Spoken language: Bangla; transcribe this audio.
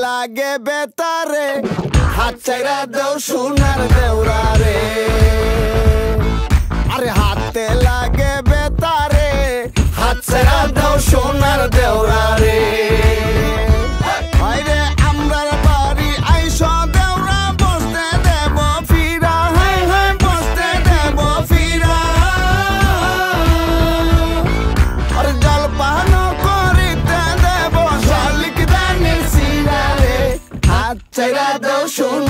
লাগে বেতারে হাত চাইরা দেও সোনার দেওরা রে আরে হাতে লাগে বেতারে হাত চাইরা দেও সোনার দেওরা রে আরে আমরার বাড়ি আইসা দেওরা বসতে দেব ফিরা হাই হাই বসতে দেব ফিরা আরে জলপান করিতে দেব শালিক দানি সিরা রে হাত চাইরা দেও সোনার